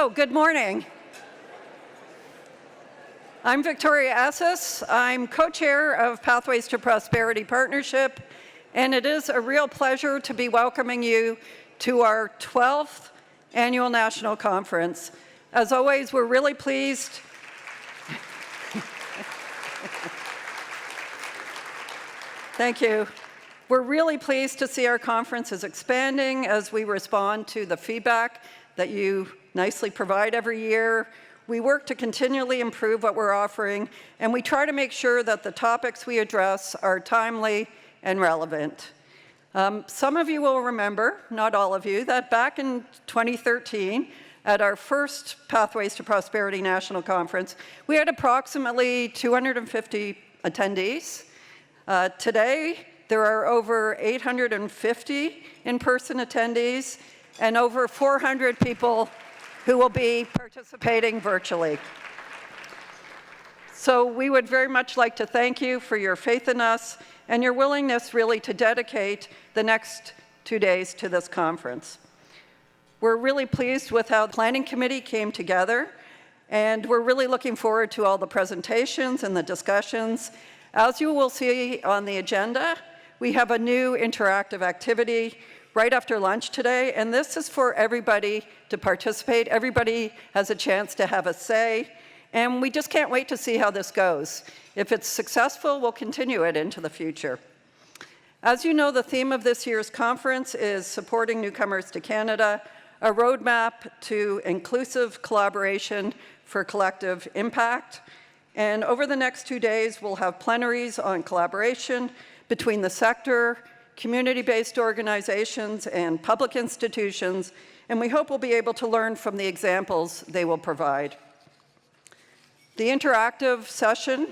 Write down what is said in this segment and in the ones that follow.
So, good morning. I'm Victoria Esses. I'm co-chair of Pathways to Prosperity Partnership, and it is a real pleasure to be welcoming you to our 12th annual national conference. As always, we're really pleased. Thank you. We're really pleased to see our conference is expanding as we respond to the feedback that you nicely provide every year. We work to continually improve what we're offering, and we try to make sure that the topics we address are timely and relevant. Some of you will remember, not all of you, that back in 2013, at our first Pathways to Prosperity National Conference, we had approximately 250 attendees. Today, there are over 850 in-person attendees and over 400 people who will be participating virtually. So we would very much like to thank you for your faith in us and your willingness really to dedicate the next 2 days to this conference. We're really pleased with how the planning committee came together, and we're really looking forward to all the presentations and the discussions. As you will see on the agenda, we have a new interactive activity right after lunch today, and this is for everybody to participate. Everybody has a chance to have a say, and we just can't wait to see how this goes. If it's successful, we'll continue it into the future. As you know, the theme of this year's conference is Supporting Newcomers to Canada, a roadmap to inclusive collaboration for collective impact. And over the next 2 days, we'll have plenaries on collaboration between the sector, community-based organizations, and public institutions, and we hope we'll be able to learn from the examples they will provide. The interactive session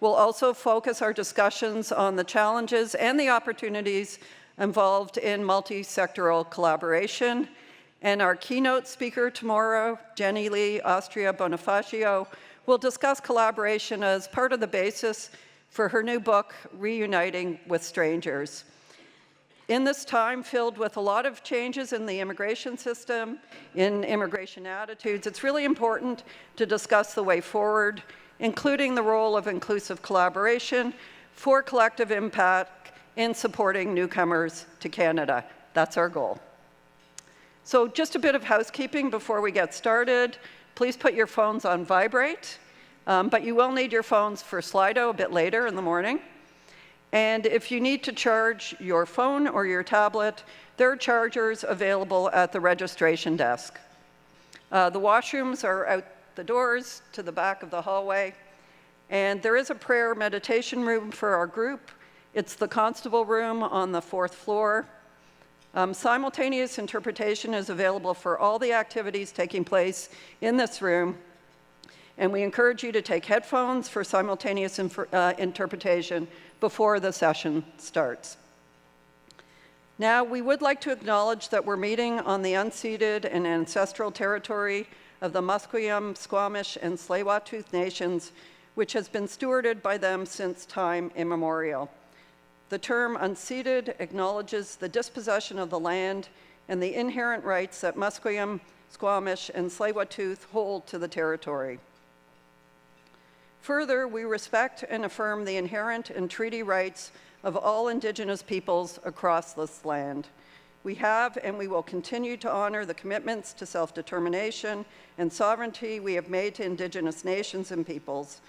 will also focus our discussions on the challenges and the opportunities involved in multi-sectoral collaboration. And our keynote speaker tomorrow, Jenny Lee Austria Bonifacio, will discuss collaboration as part of the basis for her new book, Reuniting with Strangers. In this time filled with a lot of changes in the immigration system, in immigration attitudes, it's really important to discuss the way forward, including the role of inclusive collaboration for collective impact in supporting newcomers to Canada. That's our goal. So just a bit of housekeeping before we get started. Please put your phones on vibrate, but you will need your phones for Slido a bit later in the morning. And if you need to charge your phone or your tablet, there are chargers available at the registration desk. The washrooms are out the doors to the back of the hallway. And there is a prayer meditation room for our group. It's the constable room on the 4th floor. Simultaneous interpretation is available for all the activities taking place in this room. And we encourage you to take headphones for simultaneous interpretation before the session starts. Now, we would like to acknowledge that we're meeting on the unceded and ancestral territory of the Musqueam, Squamish, and Tsleil-Waututh nations, which has been stewarded by them since time immemorial. The term unceded acknowledges the dispossession of the land and the inherent rights that Musqueam, Squamish, and Tsleil-Waututh hold to the territory. Further, we respect and affirm the inherent and treaty rights of all Indigenous peoples across this land. We have and we will continue to honor the commitments to self-determination and sovereignty we have made to Indigenous nations and peoples.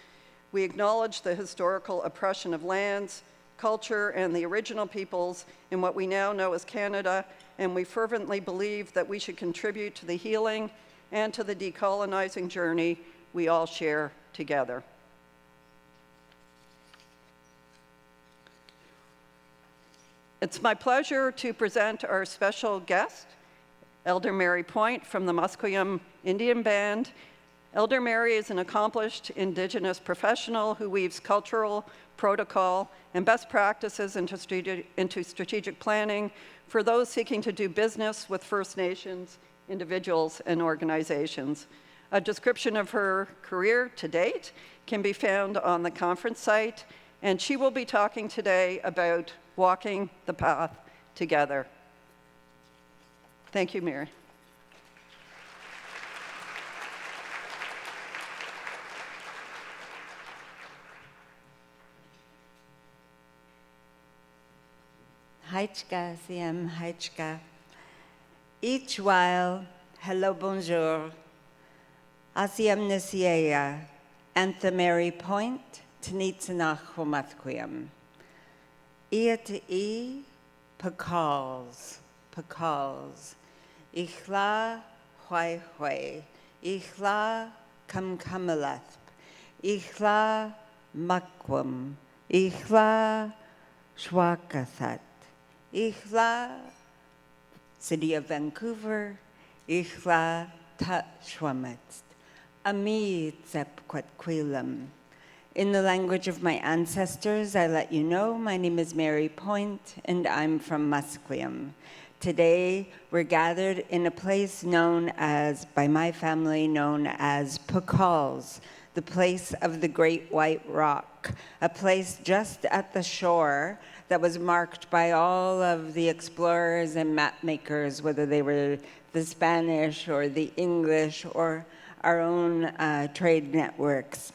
We acknowledge the historical oppression of lands, culture, and the original peoples in what we now know as Canada, and we fervently believe that we should contribute to the healing and to the decolonizing journey we all share together. It's my pleasure to present our special guest, Elder Mary Point from the Musqueam Indian Band. Elder Mary is an accomplished Indigenous professional who weaves cultural, protocol, and best practices into strategic planning for those seeking to do business with First Nations, individuals, and organizations. A description of her career to date can be found on the conference site, and she will be talking today about walking the path together. Thank you, Mary. Haichka, CM Haichka. Each while, hello, bonjour. Asiam Nasiaya, Anthemary Point, Tanitsanach Homathquiam. Iat E, Pacals, Ichla, Hwai Hwai, Ichla, Kamkamalath, Ichla, Makwam, Ichla, Shwakathat, Ichla, City of Vancouver, Ichla, Ta Shwametst, Ami Tzepquatquilam. In the language of my ancestors, I let you know, my name is Mary Point, and I'm from Musqueam. Today, we're gathered in a place known as, by my family, known as Pacals, the place of the Great White Rock, a place just at the shore that was marked by all of the explorers and map makers, whether they were the Spanish or the English or our own trade networks.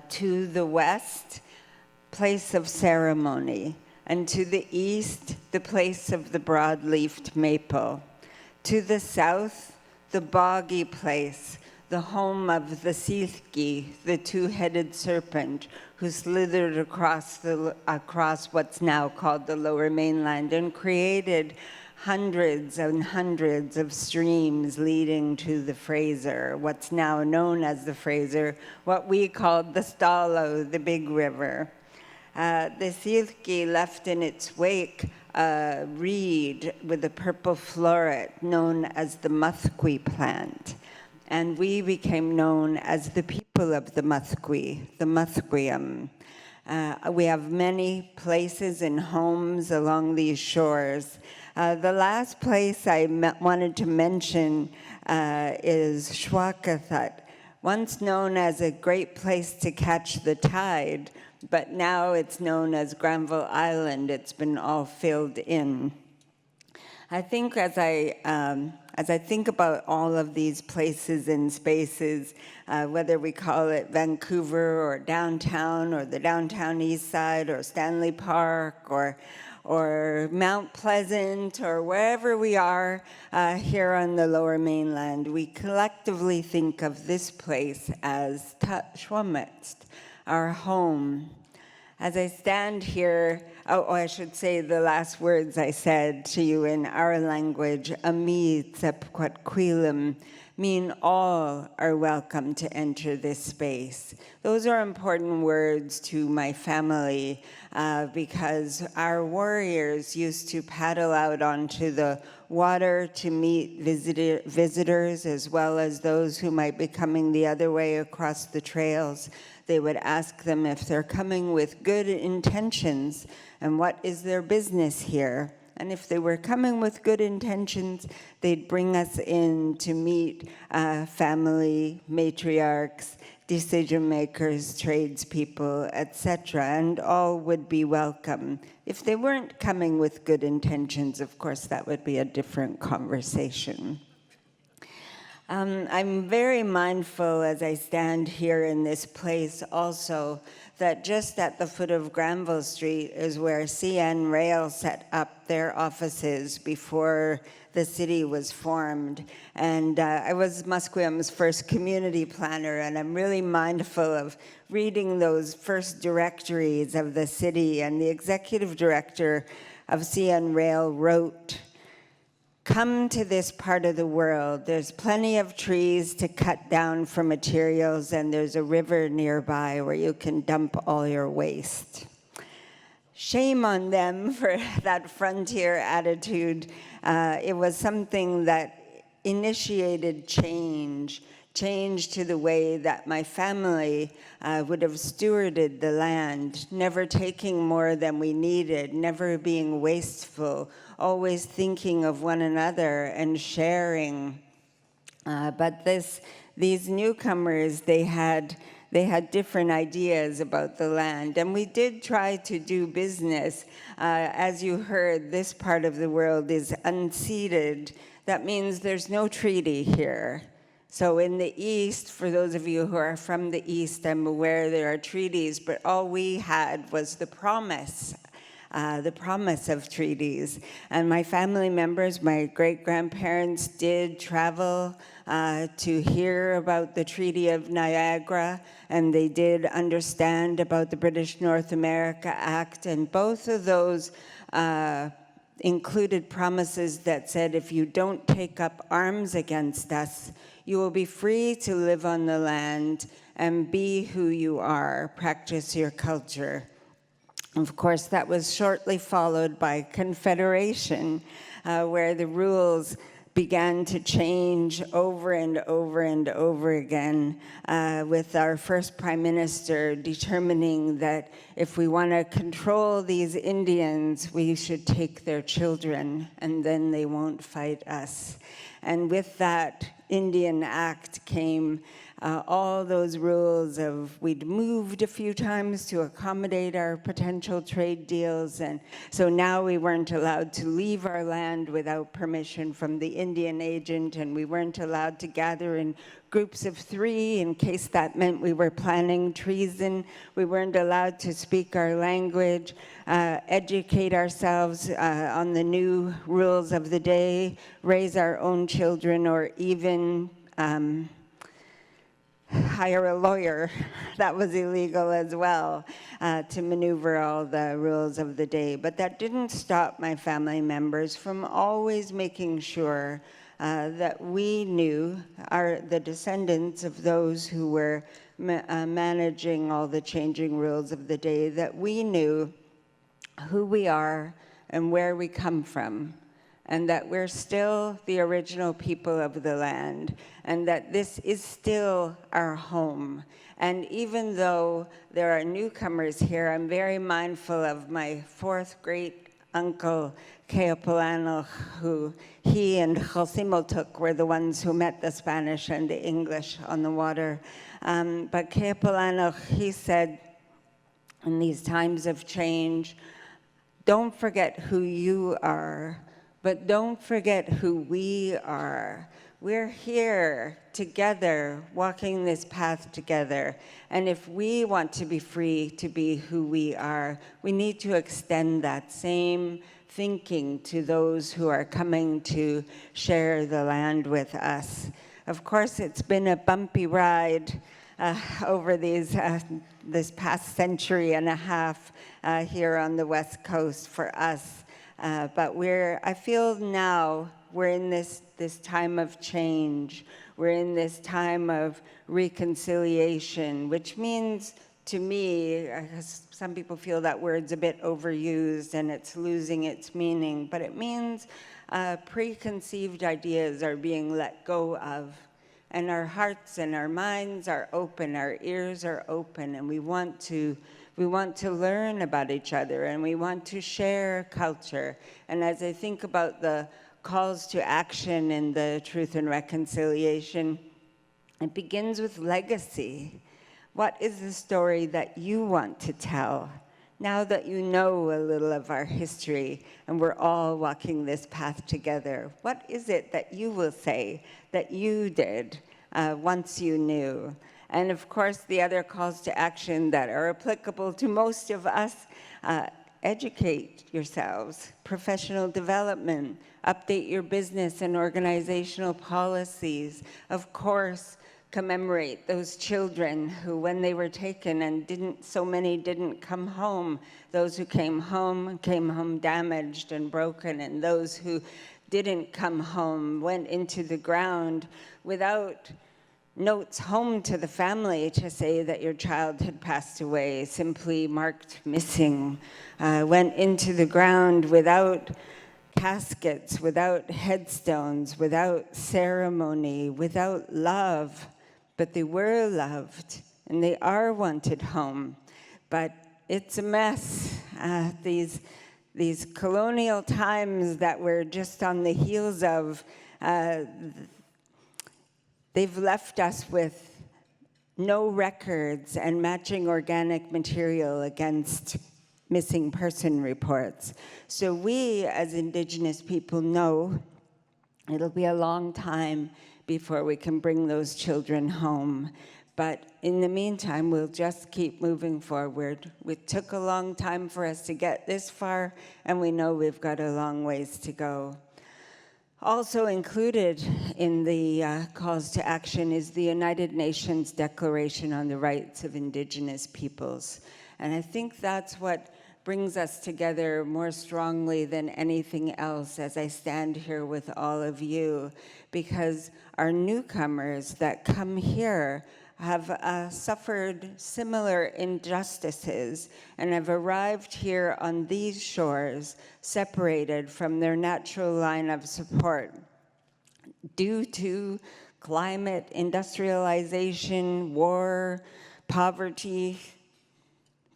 To the west, place of ceremony, and to the east, the place of the broad-leafed maple. To the south, the boggy place, the home of the Silki, the two-headed serpent, who slithered across what's now called the Lower Mainland and created hundreds and hundreds of streams leading to the Fraser, what's now known as the Fraser, what we called the Stalo, the big river. The Silki left in its wake a reed with a purple floret known as the Muthqui plant. And we became known as the people of the Muthqui, the Muthquium. We have many places and homes along these shores. The last place I wanted to mention is Shwakathat, once known as a great place to catch the tide, but now it's known as Granville Island. It's been all filled in. I think as I think about all of these places and spaces, whether we call it Vancouver or downtown or the downtown east side or Stanley Park or Mount Pleasant or wherever we are here on the Lower Mainland, we collectively think of this place as Shwametst, our home. As I stand here, I should say the last words I said to you in our language, Ami Tzepquatquilam, mean all are welcome to enter this space. Those are important words to my family because our warriors used to paddle out onto the water to meet visitors as well as those who might be coming the other way across the trails. They would ask them if they're coming with good intentions and what is their business here. And if they were coming with good intentions, they'd bring us in to meet family, matriarchs, decision makers, tradespeople, etc., and all would be welcome. If they weren't coming with good intentions, of course, that would be a different conversation. I'm very mindful as I stand here in this place also that just at the foot of Granville Street is where CN Rail set up their offices before the city was formed. And I was Musqueam's first community planner, and I'm really mindful of reading those first directories of the city. And the executive director of CN Rail wrote, "Come to this part of the world. There's plenty of trees to cut down for materials, and there's a river nearby where you can dump all your waste." Shame on them for that frontier attitude. It was something that initiated change to the way that my family would have stewarded the land, never taking more than we needed, never being wasteful, always thinking of one another and sharing. But these newcomers, they had different ideas about the land. And we did try to do business. As you heard, this part of the world is unceded. That means there's no treaty here. So in the East, for those of you who are from the East, I'm aware there are treaties, but all we had was the promise the promise of treaties. And my family members, my great-grandparents did travel to hear about the Treaty of Niagara, and they did understand about the British North America Act, and both of those included promises that said, if you don't take up arms against us, you will be free to live on the land and be who you are, practice your culture. Of course, that was shortly followed by Confederation, where the rules began to change over and over and over again, with our first Prime Minister determining that if we want to control these Indians, we should take their children, and then they won't fight us. And with that Indian Act came all those rules of we'd moved a few times to accommodate our potential trade deals, and so now we weren't allowed to leave our land without permission from the Indian agent, and we weren't allowed to gather in groups of 3 in case that meant we were planning treason. We weren't allowed to speak our language, educate ourselves on the new rules of the day, raise our own children, or even hire a lawyer. That was illegal as well, to maneuver all the rules of the day. But that didn't stop my family members from always making sure that we knew, the descendants of those who were managing all the changing rules of the day, that we knew who we are and where we come from, and that we're still the original people of the land, and that this is still our home. And even though there are newcomers here, I'm very mindful of my 4th great uncle, Keopolanoch, who he and Josimotuk were the ones who met the Spanish and the English on the water. But Keopolanoch, he said, in these times of change, don't forget who you are, but don't forget who we are. We're here together, walking this path together. And if we want to be free to be who we are, we need to extend that same thinking to those who are coming to share the land with us. Of course, it's been a bumpy ride over this past century and a half here on the West Coast for us. But I feel now we're in this time of change. We're in this time of reconciliation, which means, to me, some people feel that word's a bit overused and it's losing its meaning, but it means preconceived ideas are being let go of, and our hearts and our minds are open, our ears are open, and we want to learn about each other, and we want to share culture. And as I think about the calls to action in the Truth and Reconciliation, it begins with legacy. What is the story that you want to tell? Now that you know a little of our history and we're all walking this path together, what is it that you will say that you did once you knew? And of course, the other calls to action that are applicable to most of us, educate yourselves, professional development, update your business and organizational policies. Of course, commemorate those children who, when they were taken and so many didn't come home. Those who came home damaged and broken, and those who didn't come home went into the ground without notes home to the family to say that your child had passed away, simply marked missing, went into the ground without caskets, without headstones, without ceremony, without love. But they were loved, and they are wanted home. But it's a mess. These colonial times that we're just on the heels of, they've left us with no records and matching organic material against missing person reports. So we, as Indigenous people, know it'll be a long time before we can bring those children home. But in the meantime, we'll just keep moving forward. It took a long time for us to get this far, and we know we've got a long ways to go. Also included in the calls to action is the United Nations Declaration on the Rights of Indigenous Peoples. And I think that's what brings us together more strongly than anything else as I stand here with all of you, because our newcomers that come here have suffered similar injustices and have arrived here on these shores, separated from their natural line of support due to climate, industrialization, war, poverty,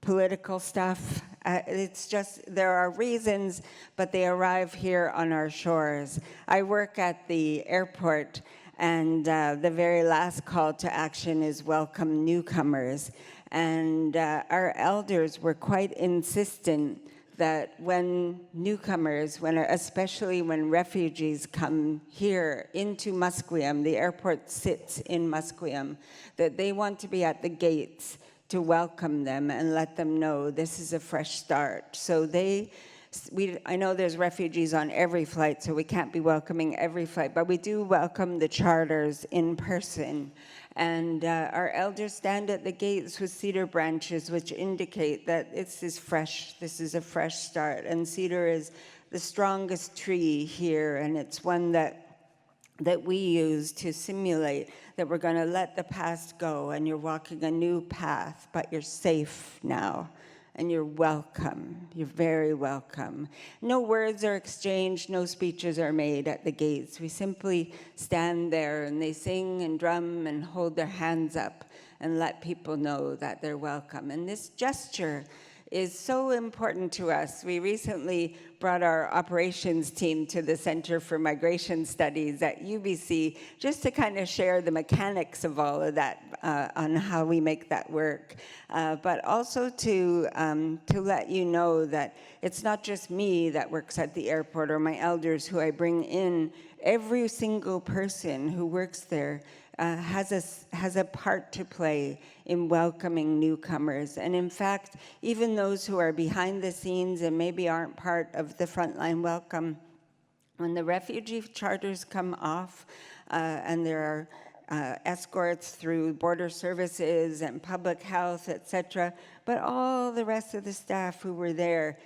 political stuff. It's just, there are reasons, but they arrive here on our shores. I work at the airport, and the very last call to action is welcome newcomers. And our elders were quite insistent that when newcomers, especially when refugees come here into Musqueam, the airport sits in Musqueam, that they want to be at the gates to welcome them and let them know this is a fresh start. So I know there's refugees on every flight, so we can't be welcoming every flight, but we do welcome the charters in person. And our elders stand at the gates with cedar branches, which indicate that this is fresh, this is a fresh start. And cedar is the strongest tree here, and it's one that we use to simulate that we're going to let the past go, and you're walking a new path, but you're safe now. And you're welcome. You're very welcome. No words are exchanged, no speeches are made at the gates. We simply stand there and they sing and drum and hold their hands up and let people know that they're welcome. And this gesture is so important to us. We recently brought our operations team to the Center for Migration Studies at UBC just to kind of share the mechanics of all of that on how we make that work. But also to let you know that it's not just me that works at the airport or my elders who I bring in. Every single person who works there has a part to play in welcoming newcomers. And in fact, even those who are behind the scenes and maybe aren't part of the frontline welcome, when the refugee charters come off and there are escorts through border services and public health, etc., but all the rest of the staff who were there,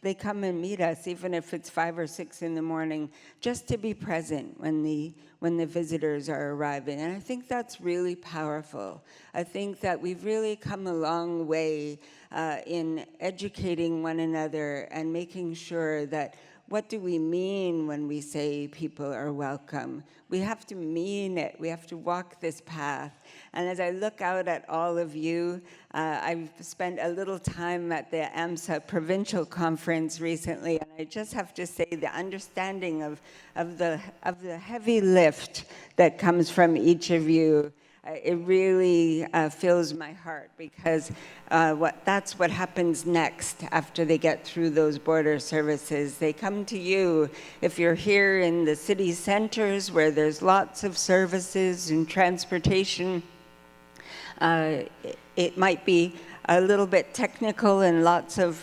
they come and meet us, even if it's 5 or 6 in the morning, just to be present when the visitors are arriving. And I think that's really powerful. I think that we've really come a long way in educating one another and making sure that what do we mean when we say people are welcome? We have to mean it. We have to walk this path. And as I look out at all of you, I've spent a little time at the AMSA provincial conference recently, and I just have to say the understanding of the heavy lift that comes from each of you, it really fills my heart, because that's what happens next after they get through those border services. They come to you. If you're here in the city centers where there's lots of services and transportation, it might be a little bit technical and lots of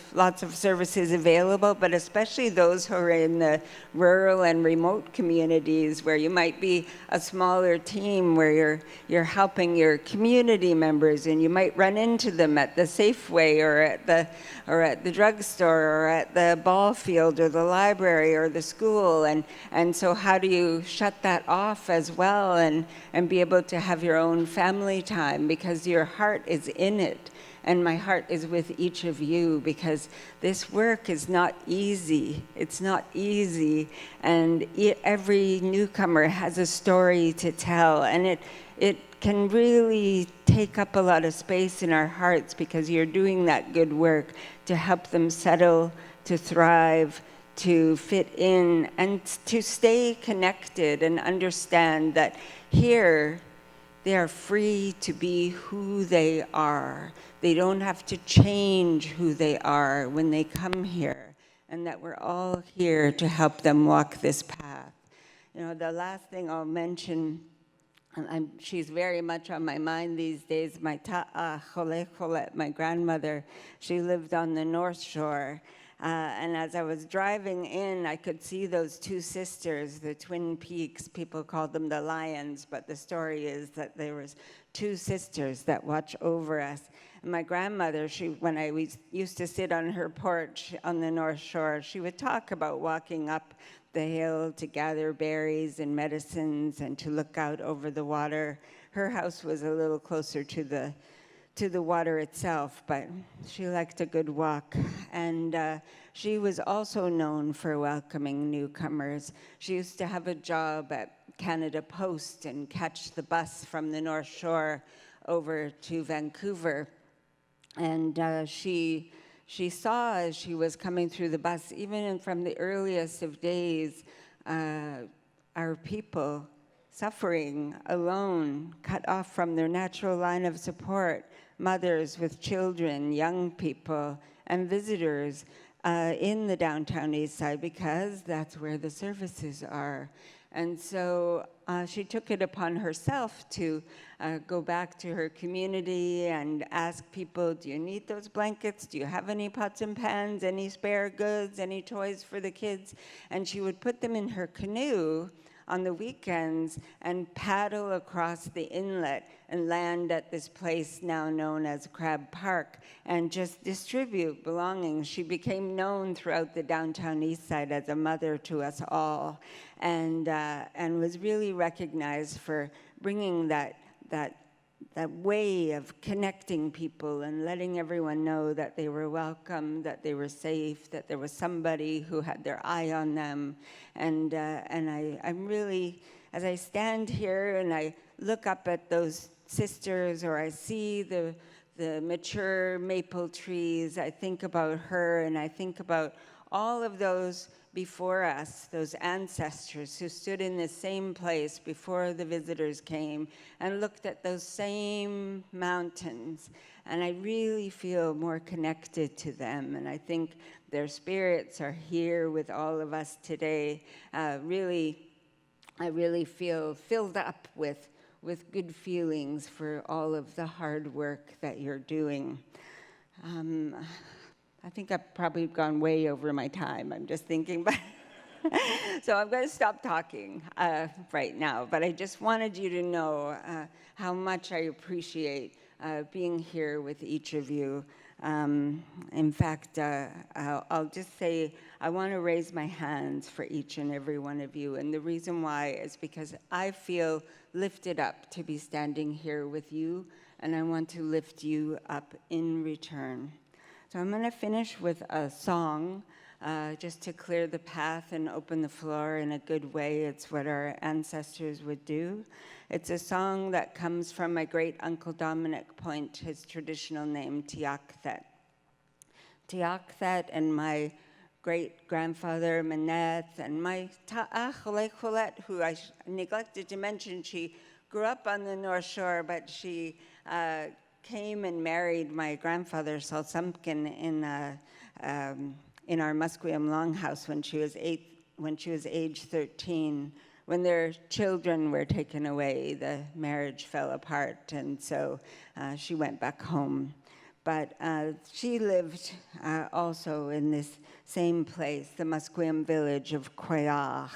services available, but especially those who are in the rural and remote communities where you might be a smaller team where you're helping your community members, and you might run into them at the Safeway or at the drugstore or at the ball field or the library or the school, and so how do you shut that off as well and be able to have your own family time, because your heart is in it. And my heart is with each of you, because this work is not easy. It's not easy. And every newcomer has a story to tell. And it can really take up a lot of space in our hearts, because you're doing that good work to help them settle, to thrive, to fit in, and to stay connected and understand that here they are free to be who they are. They don't have to change who they are when they come here, and that we're all here to help them walk this path. You know, the last thing I'll mention And she's very much on my mind these days. My ta'a Cholet, my grandmother, she lived on the North Shore. And as I was driving in, I could see those two sisters, the Twin Peaks. People called them the Lions, but the story is that there was two sisters that watch over us. And my grandmother, when I used to sit on her porch on the North Shore, she would talk about walking up the hill to gather berries and medicines and to look out over the water. Her house was a little closer to the water itself, but she liked a good walk. And she was also known for welcoming newcomers. She used to have a job at Canada Post and catch the bus from the North Shore over to Vancouver. And she saw as she was coming through the bus, even from the earliest of days, our people suffering, alone, cut off from their natural line of support, mothers with children, young people, and visitors in the downtown east side, because that's where the services are. And so she took it upon herself to go back to her community and ask people, do you need those blankets? Do you have any pots and pans, any spare goods, any toys for the kids? And she would put them in her canoe on the weekends and paddle across the inlet and land at this place now known as Crab Park and just distribute belongings. She became known throughout the downtown east side as a mother to us all, and was really recognized for bringing that way of connecting people and letting everyone know that they were welcome, that they were safe, that there was somebody who had their eye on them. And I'm really, as I stand here and I look up at those sisters, or I see the mature maple trees, I think about her, and I think about all of those before us, those ancestors who stood in the same place before the visitors came and looked at those same mountains. And I really feel more connected to them. And I think their spirits are here with all of us today. I really feel filled up with good feelings for all of the hard work that you're doing. I think I've probably gone way over my time. I'm just thinking, but so I'm going to stop talking right now. But I just wanted you to know how much I appreciate being here with each of you. In fact, I'll just say I want to raise my hands for each and every one of you. And the reason why is because I feel lifted up to be standing here with you, and I want to lift you up in return. So I'm going to finish with a song just to clear the path and open the floor in a good way. It's what our ancestors would do. It's a song that comes from my great Uncle Dominic Point, his traditional name, Tiakthet. Tiakthet and my great-grandfather, Maneth, and my ta'a Cholet, who I neglected to mention, she grew up on the North Shore, but she came and married my grandfather, Salsumpkin, in our Musqueam Longhouse when she was age 13. When their children were taken away, the marriage fell apart, and so she went back home. But she lived also in this same place, the Musqueam village of Quayach.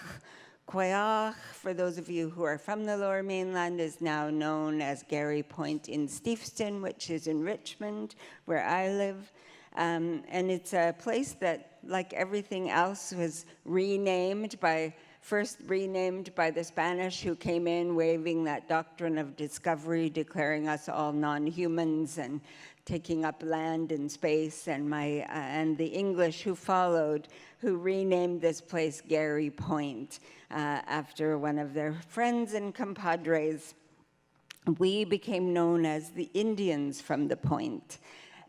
Quayach, for those of you who are from the Lower Mainland, is now known as Garry Point in Steveston, which is in Richmond, where I live. And it's a place that, like everything else, was first renamed by the Spanish, who came in waving that doctrine of discovery, declaring us all non-humans and taking up land and space, and the English who followed, who renamed this place Garry Point after one of their friends and compadres. We became known as the Indians from the Point.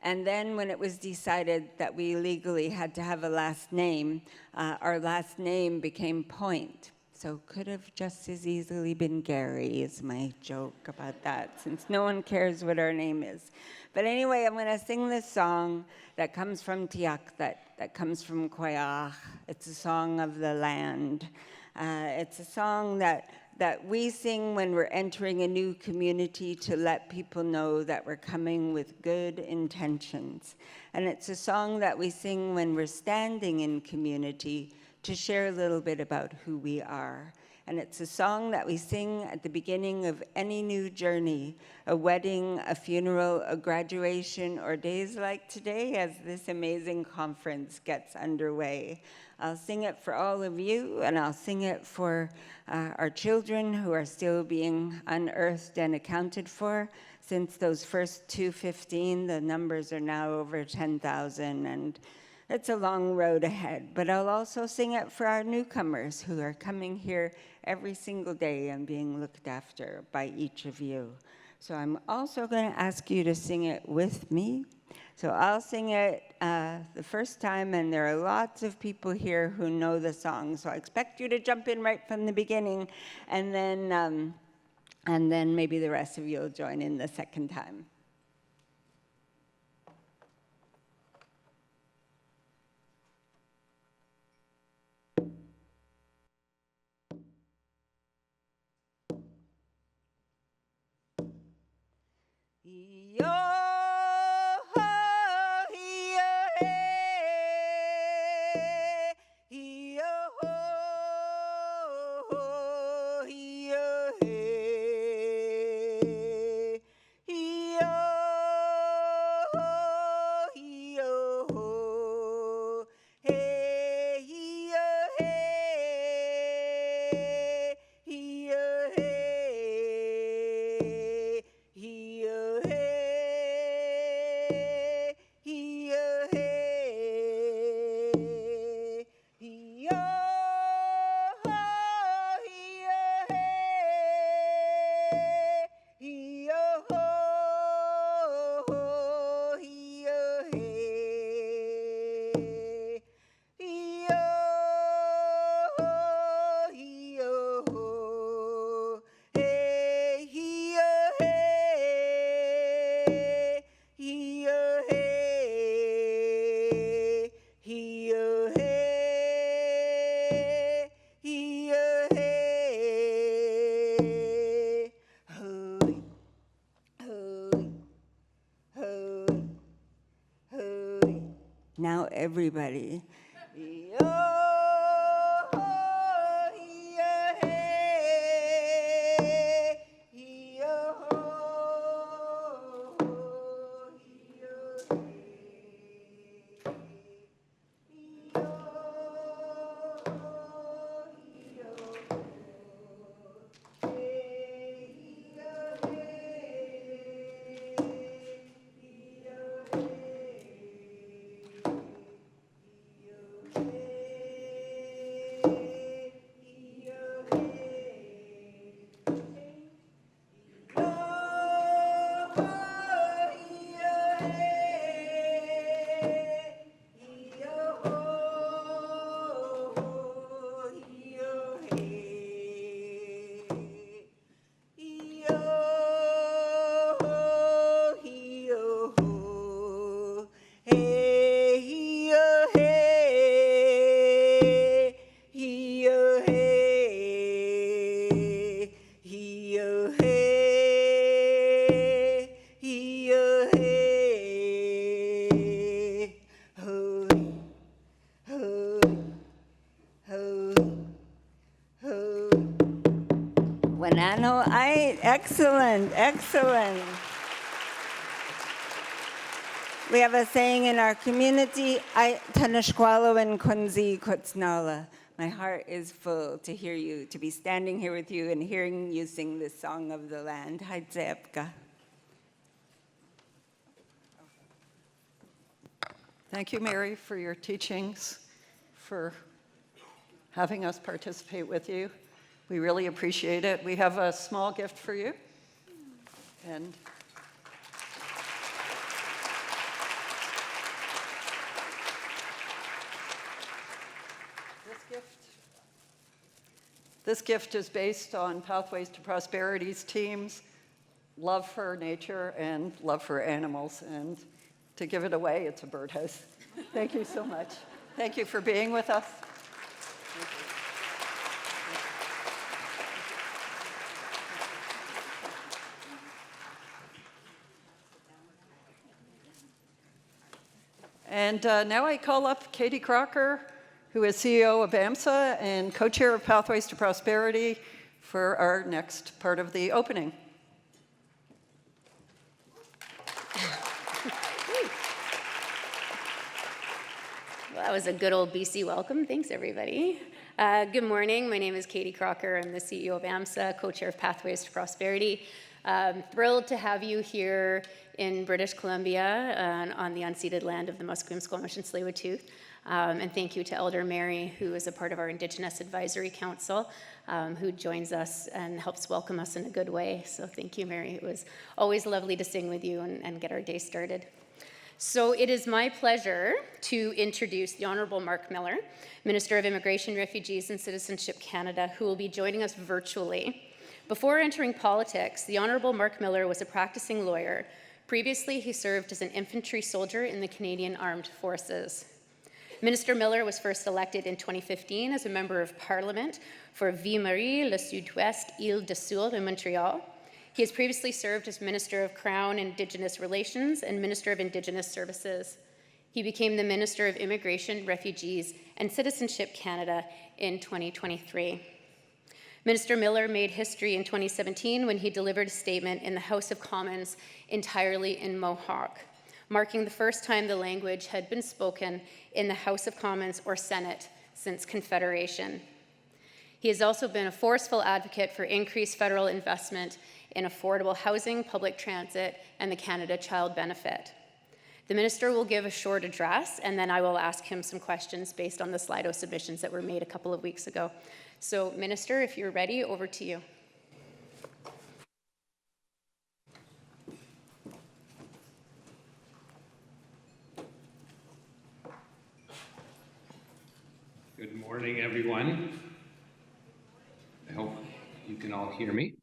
And then when it was decided that we legally had to have a last name, our last name became Point. So could have just as easily been Gary, is my joke about that, since no one cares what our name is. But anyway, I'm going to sing this song that comes from Tiakthet, that comes from Quayach. It's a song of the land. It's a song that that we sing when we're entering a new community to let people know that we're coming with good intentions. And it's a song that we sing when we're standing in community to share a little bit about who we are. And it's a song that we sing at the beginning of any new journey, a wedding, a funeral, a graduation, or days like today as this amazing conference gets underway. I'll sing it for all of you, and I'll sing it for our children who are still being unearthed and accounted for. Since those first 215, the numbers are now over 10,000, and it's a long road ahead. But I'll also sing it for our newcomers who are coming here every single day and being looked after by each of you. So I'm also going to ask you to sing it with me. So I'll sing it the first time, and there are lots of people here who know the song. So I expect you to jump in right from the beginning, and then maybe the rest of you will join in the second time. Now everybody. Excellent, excellent. We have a saying in our community, Tanashkwalo and Kunzi Kutsnala. My heart is full to hear you, to be standing here with you and hearing you sing this song of the land. Haidzepka. Thank you, Mary, for your teachings, for having us participate with you. We really appreciate it. We have a small gift for you. And this gift is based on Pathways to Prosperity's team's love for nature and love for animals. And to give it away, it's a birdhouse. Thank you so much. Thank you for being with us. And now I call up Katie Crocker, who is CEO of AMSA and co-chair of Pathways to Prosperity, for our next part of the opening. Well, that was a good old BC welcome. Thanks, everybody. Good morning. My name is Katie Crocker. I'm the CEO of AMSA, co-chair of Pathways to Prosperity. Thrilled to have you here in British Columbia on the unceded land of the Musqueam, Squamish, and Tsleil-Waututh. And thank you to Elder Mary, who is a part of our Indigenous Advisory Council, who joins us and helps welcome us in a good way. So thank you, Mary. It was always lovely to sing with you and get our day started. So it is my pleasure to introduce the Honourable Marc Miller, Minister of Immigration, Refugees and Citizenship Canada, who will be joining us virtually. Before entering politics, the Honourable Marc Miller was a practicing lawyer. Previously, he served as an infantry soldier in the Canadian Armed Forces. Minister Miller was first elected in 2015 as a Member of Parliament for Ville-Marie, le Sud-Ouest, Île-de-Sur in Montreal. He has previously served as Minister of Crown and Indigenous Relations and Minister of Indigenous Services. He became the Minister of Immigration, Refugees and Citizenship Canada in 2023. Minister Miller made history in 2017 when he delivered a statement in the House of Commons entirely in Mohawk, marking the first time the language had been spoken in the House of Commons or Senate since Confederation. He has also been a forceful advocate for increased federal investment in affordable housing, public transit, and the Canada Child Benefit. The minister will give a short address, and then I will ask him some questions based on the Slido submissions that were made a couple of weeks ago. So, Minister, if you're ready, over to you. Good morning, everyone. I hope you can all hear me.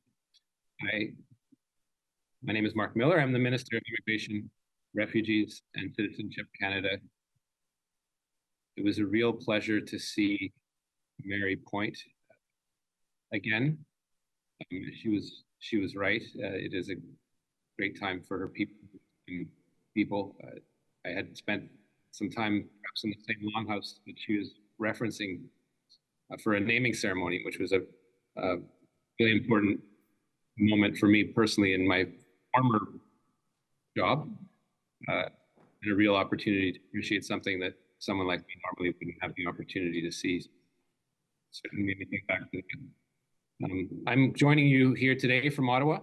My name is Marc Miller. I'm the Minister of Immigration, Refugees and Citizenship Canada. It was a real pleasure to see Mary point again. She was right. It is a great time for her people. I had spent some time perhaps in the same longhouse that she was referencing for a naming ceremony, which was a really important moment for me personally in my former job, and a real opportunity to appreciate something that someone like me normally wouldn't have the opportunity to see. Certainly made me think back to it. I'm joining you here today from Ottawa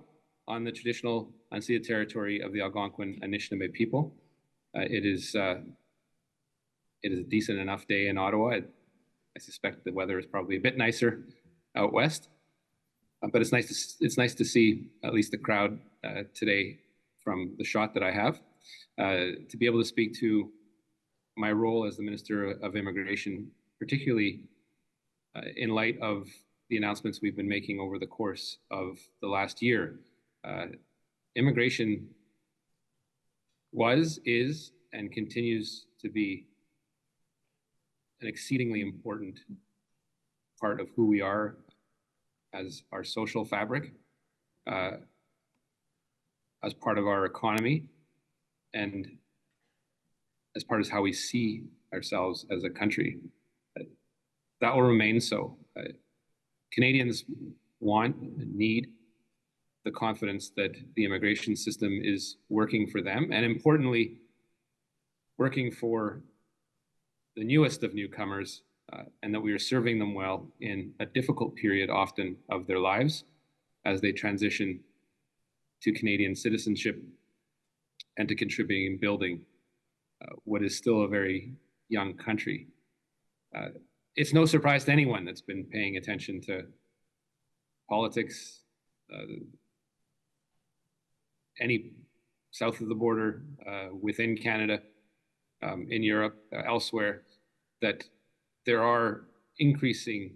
on the traditional unceded territory of the Algonquin Anishinaabe people. It is a decent enough day in Ottawa. I suspect the weather is probably a bit nicer out west, but it's nice to see at least the crowd today from the shot that I have, to be able to speak to my role as the Minister of Immigration, particularly in light of the announcements we've been making over the course of the last year. Immigration was, is, and continues to be an exceedingly important part of who we are as our social fabric, as part of our economy, and as part of how we see ourselves as a country. That will remain so. Canadians want and need the confidence that the immigration system is working for them, and importantly, working for the newest of newcomers, and that we are serving them well in a difficult period often of their lives as they transition to Canadian citizenship and to contributing and building what is still a very young country. It's no surprise to anyone that's been paying attention to politics, any south of the border, within Canada, in Europe, elsewhere, that there are increasing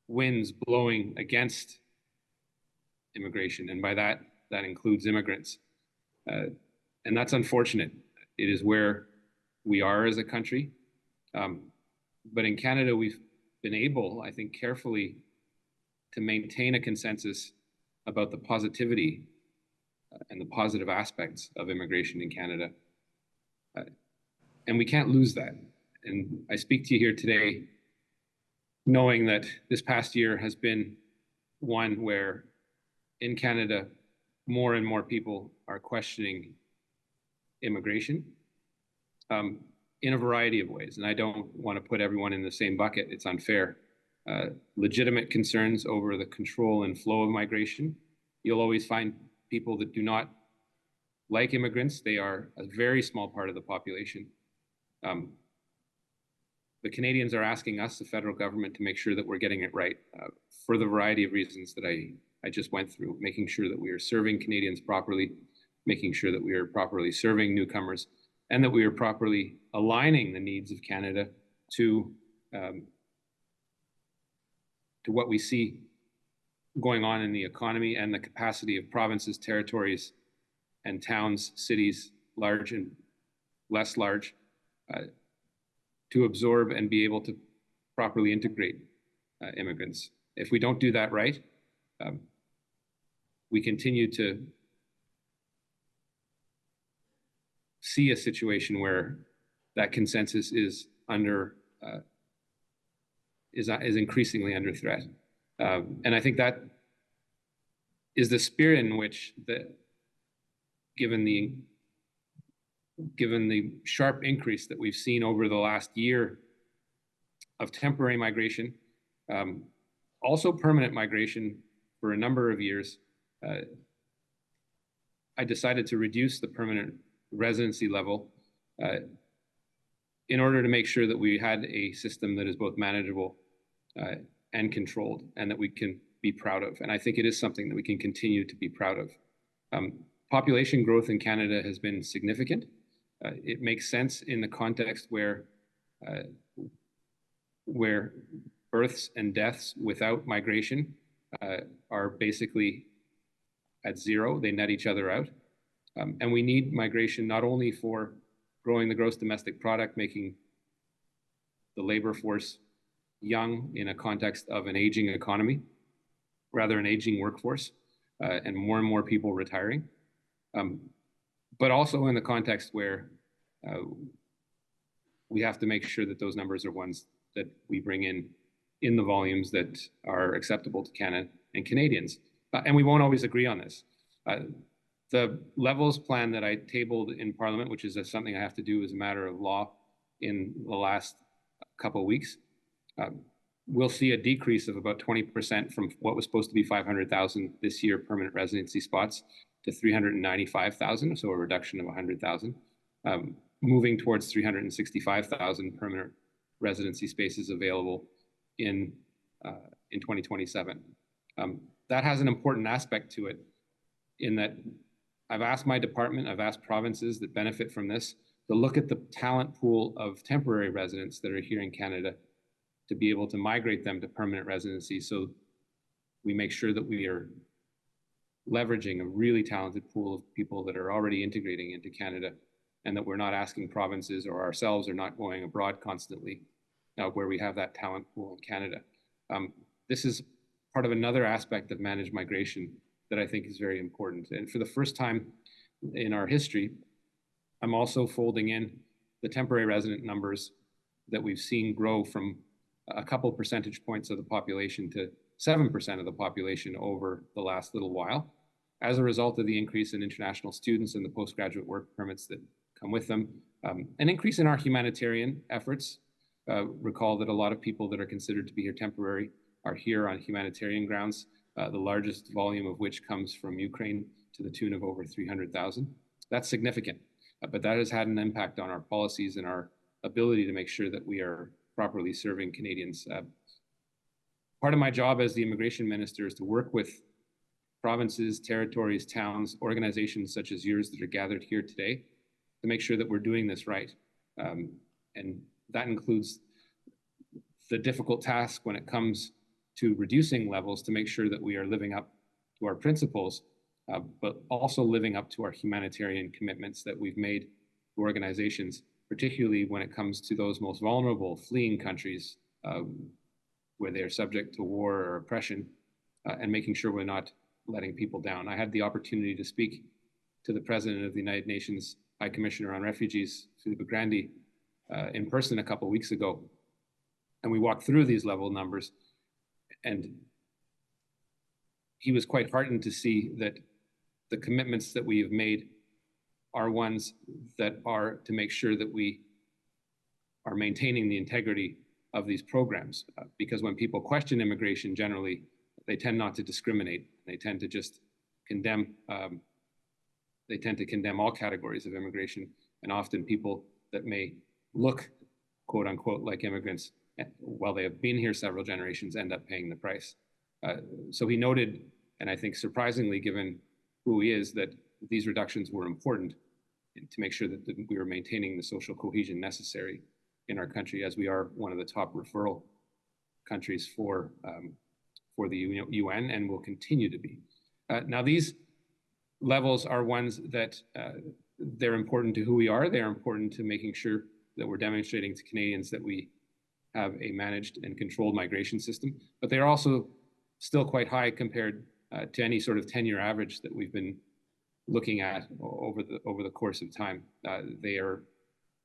winds blowing against immigration, and by that includes immigrants. And that's unfortunate. It is where we are as a country. But in Canada, we've been able, I think, carefully to maintain a consensus about the positivity and the positive aspects of immigration in Canada. And we can't lose that. And I speak to you here today knowing that this past year has been one where in Canada, more and more people are questioning immigration in a variety of ways. And I don't want to put everyone in the same bucket. It's unfair. Legitimate concerns over the control and flow of migration. You'll always find people that do not like immigrants. They are a very small part of the population. The Canadians are asking us, the federal government, to make sure that we're getting it right for the variety of reasons that I just went through, making sure that we are serving Canadians properly, making sure that we are properly serving newcomers, and that we are properly aligning the needs of Canada to what we see going on in the economy and the capacity of provinces, territories, and towns, cities, large and less large, to absorb and be able to properly integrate immigrants. If we don't do that right, we continue to see a situation where that consensus is is increasingly under threat. And I think that is the spirit in which, given the sharp increase that we've seen over the last year of temporary migration, also permanent migration for a number of years, I decided to reduce the permanent residency level in order to make sure that we had a system that is both manageable and controlled, and that we can be proud of. And I think it is something that we can continue to be proud of. Population growth in Canada has been significant. It makes sense in the context where births and deaths without migration are basically at zero. They net each other out. And we need migration not only for growing the gross domestic product, making the labor force young in a context of an aging economy, rather an aging workforce, and more people retiring, but also in the context where we have to make sure that those numbers are ones that we bring in the volumes that are acceptable to Canada and Canadians. And we won't always agree on this. The levels plan that I tabled in Parliament, which is something I have to do as a matter of law in the last couple of weeks, we'll see a decrease of about 20% from what was supposed to be 500,000 this year permanent residency spots to 395,000, so a reduction of 100,000, moving towards 365,000 permanent residency spaces available in 2027. That has an important aspect to it in that I've asked my department, I've asked provinces that benefit from this to look at the talent pool of temporary residents that are here in Canada to be able to migrate them to permanent residency, so we make sure that we are leveraging a really talented pool of people that are already integrating into Canada, and that we're not asking provinces or ourselves are not going abroad constantly where we have that talent pool in Canada. This is part of another aspect of managed migration that I think is very important. And for the first time in our history, I'm also folding in the temporary resident numbers that we've seen grow from a couple percentage points of the population to 7% of the population over the last little while, as a result of the increase in international students and the postgraduate work permits that come with them, an increase in our humanitarian efforts. Recall that a lot of people that are considered to be here temporary are here on humanitarian grounds, the largest volume of which comes from Ukraine to the tune of over 300,000. That's significant, but that has had an impact on our policies and our ability to make sure that we are properly serving Canadians. Part of my job as the immigration minister is to work with provinces, territories, towns, organizations such as yours that are gathered here today to make sure that we're doing this right. And that includes the difficult task when it comes to reducing levels to make sure that we are living up to our principles, but also living up to our humanitarian commitments that we've made to organizations, particularly when it comes to those most vulnerable, fleeing countries where they are subject to war or oppression, and making sure we're not letting people down. I had the opportunity to speak to the President of the United Nations High Commissioner on Refugees, Philippe Grandi, in person a couple of weeks ago. And we walked through these level numbers, and he was quite heartened to see that the commitments that we have made are ones that are to make sure that we are maintaining the integrity of these programs. Because when people question immigration generally, they tend not to discriminate. They tend to just condemn, they tend to condemn all categories of immigration, and often people that may look, quote unquote, like immigrants, while they have been here several generations, end up paying the price. So he noted, and I think surprisingly given who he is, that these reductions were important to make sure that we were maintaining the social cohesion necessary in our country, as we are one of the top referral countries for the UN, and will continue to be. Now, these levels are ones that they're important to who we are. They're important to making sure that we're demonstrating to Canadians that we have a managed and controlled migration system, but they're also still quite high compared to any sort of 10-year average that we've been looking at over the course of time. They are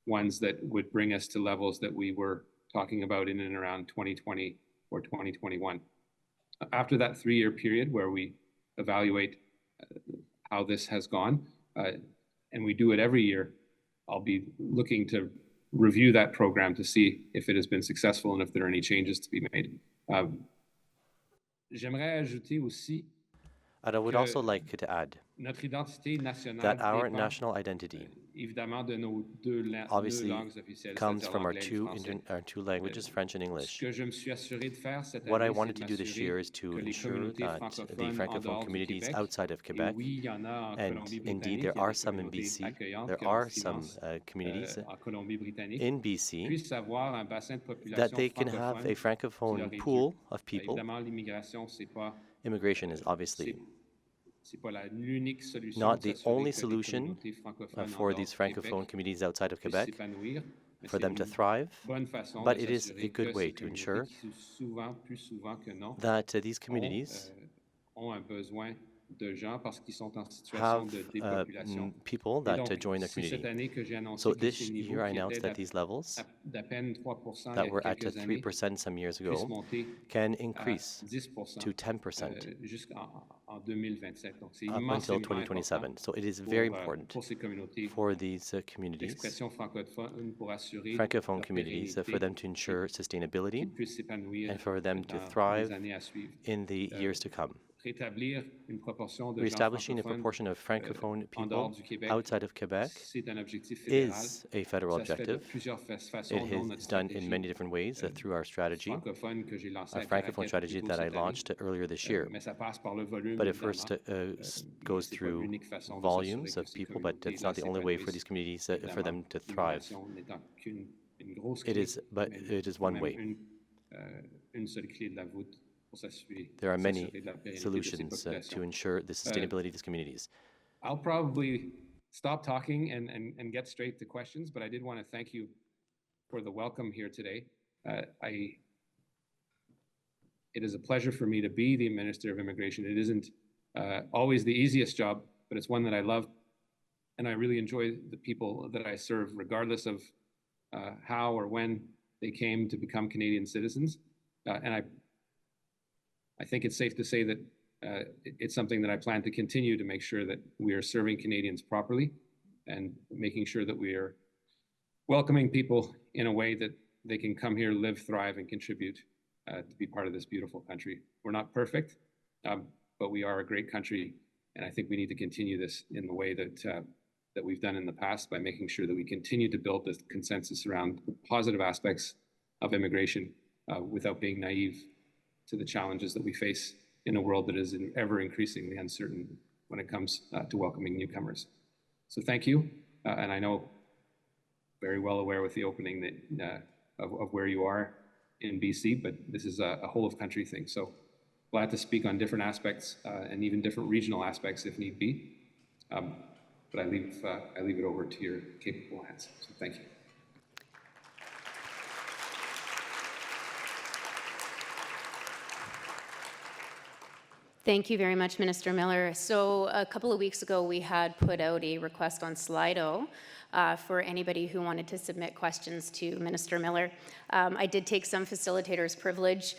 ones that would bring us to levels that we were talking about in and around 2020 or 2021. After that 3-year period where we evaluate how this has gone, and we do it every year, I'll be looking to review that program to see if it has been successful and if there are any changes to be made. J'aimerais ajouter aussi And I would also like to add notre identité nationale that our dépend, national identity évidemment de nos deux obviously langues officielles, comes c'est-à-dire from our l'anglais et le français. two languages, French and Ce English. que je me suis assuré de faire cette What I année, wanted c'est to do de this year is to m'assurer que les ensure communautés that the francophones en francophone dehors du communities Québec, outside of et Quebec, oui, il y en a en and Colombie-Britannique, indeed il y there a are des some in communautés BC, accueillantes there que l'on are some finance, communities en Colombie-Britannique, in BC puissent avoir un bassin de that population they can have a francophone qui leur francophone est pool dû. of people. Évidemment, l'immigration, c'est pas Immigration is obviously c'est pas l'unique solution not de the s'assurer only que les solution communautés francophones en for dehors these du Québec francophone communities outside of puissent Quebec, s'épanouir, mais for c'est them to une thrive, bonne façon but de it is a s'assurer good que way ces to communautés ensure qui souvent, plus souvent que non, that these ont, communities ont un besoin de gens parce qu'ils sont en situation have de dépopulation. people Et that donc, join their c'est cette community. année que j'ai annoncé So que this ces niveaux year I qui announced étaient that these levels d'à peine 3% il y that a were at quelques années 3% some years puissent ago monter can à increase 10% to 10% jusqu'en 2027. Donc, c'est up until immensément important 2027. So it is very important pour ces communautés for these communities, d'expression francophone pour assurer francophone leur communities, pérennité, for them to ensure sustainability qu'ils puissent s'épanouir and for them to dans thrive les années à suivre. in the years to come. Rétablir une proportion de gens Reestablishing a francophones proportion of francophone en dehors people du Québec, outside of Quebec c'est un objectif fédéral. is a federal Ça se fait de objective. plusieurs façons, It dont notre is done in stratégie many different ways through our strategy, francophone que j'ai lancée our à francophone Caraquet strategy plus tôt that I cette année. launched earlier this year. Mais ça passe par le volume, But it évidemment. first Et goes c'est pas through l'unique façon de volumes s'assurer of que ces people, but it's not the only way for these communities for them to thrive. L'immigration n'étant qu'une grosse It clé, is, but mais it is quand one même way. une seule clé de la voûte pour s'assurer There are many s'assurer de la pérennité de ces solutions populations. to ensure the sustainability of these communities. I'll probably stop talking and get straight to questions, but I did want to thank you for the welcome here today. It is a pleasure for me to be the Minister of Immigration. It isn't always the easiest job, but it's one that I love, and I really enjoy the people that I serve, regardless of how or when they came to become Canadian citizens. And I think it's safe to say that it's something that I plan to continue to make sure that we are serving Canadians properly and making sure that we are welcoming people in a way that they can come here, live, thrive, and contribute to be part of this beautiful country. We're not perfect, but we are a great country, and I think we need to continue this in the way that we've done in the past by making sure that we continue to build this consensus around positive aspects of immigration without being naive to the challenges that we face in a world that is ever increasingly uncertain when it comes to welcoming newcomers. So thank you, and I know very well aware with the opening that of where you are in BC, but this is a whole of country thing. So glad to speak on different aspects and even different regional aspects if need be. But I leave it over to your capable hands. So thank you. Thank you very much, Minister Miller. So a couple of weeks ago, we had put out a request on Slido for anybody who wanted to submit questions to Minister Miller. I did take some facilitator's privilege,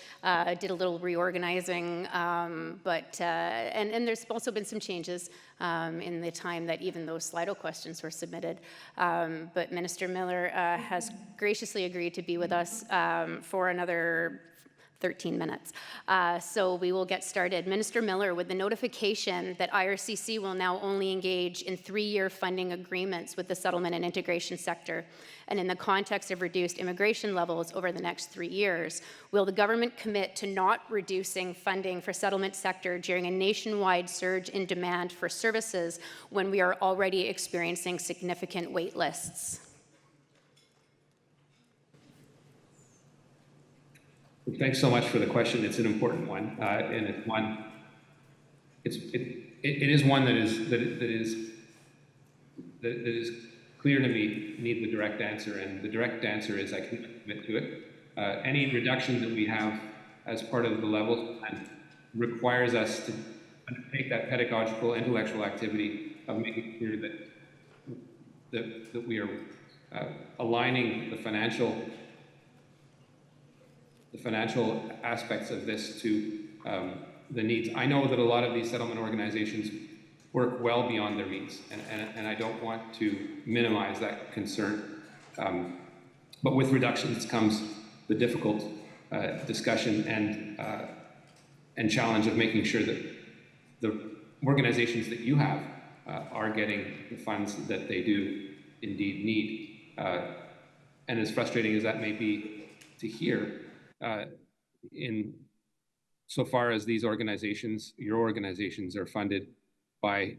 did a little reorganizing, and there's also been some changes in the time that even those Slido questions were submitted. But Minister Miller has graciously agreed to be with us for another 13 minutes. So we will get started. Minister Miller, with the notification that IRCC will now only engage in 3-year funding agreements with the settlement and integration sector, and in the context of reduced immigration levels over the next 3 years, will the government commit to not reducing funding for settlement sector during a nationwide surge in demand for services when we are already experiencing significant wait lists? Thanks so much for the question. It's an important one, and it's one. It is one that is clear to me. Need the direct answer, and the direct answer is I can commit to it. Any reduction that we have as part of the levels plan requires us to undertake that pedagogical, intellectual activity of making sure that we are aligning the financial aspects of this to the needs. I know that a lot of these settlement organizations work well beyond their means, and I don't want to minimize that concern. But with reductions comes the difficult discussion and challenge of making sure that the organizations that you have are getting the funds that they do indeed need. And as frustrating as that may be to hear, in so far as these organizations, your organizations, are funded by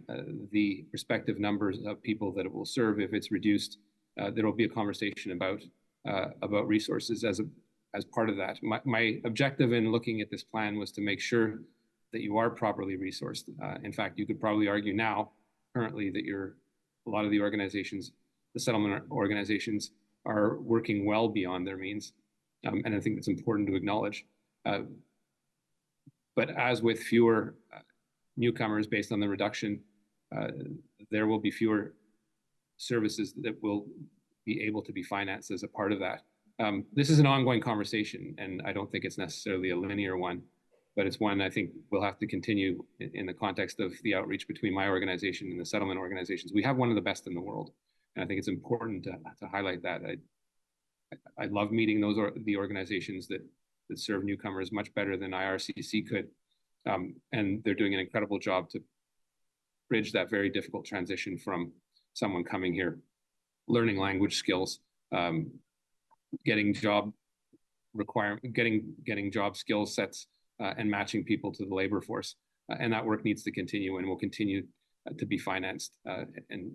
the respective numbers of people that it will serve, if it's reduced, there will be a conversation about resources as part of that. My objective in looking at this plan was to make sure that you are properly resourced. In fact, you could probably argue now, currently, that a lot of the organizations, the settlement organizations, are working well beyond their means. And I think it's important to acknowledge. But as with fewer newcomers based on the reduction, there will be fewer services that will be able to be financed as a part of that. This is an ongoing conversation, and I don't think it's necessarily a linear one, but it's one I think we'll have to continue in the context of the outreach between my organization and the settlement organizations. We have one of the best in the world, and I think it's important to highlight that. I love meeting the organizations that serve newcomers much better than IRCC could, and they're doing an incredible job to bridge that very difficult transition from someone coming here, learning language skills, getting job skill sets, and matching people to the labor force, and that work needs to continue and will continue to be financed, and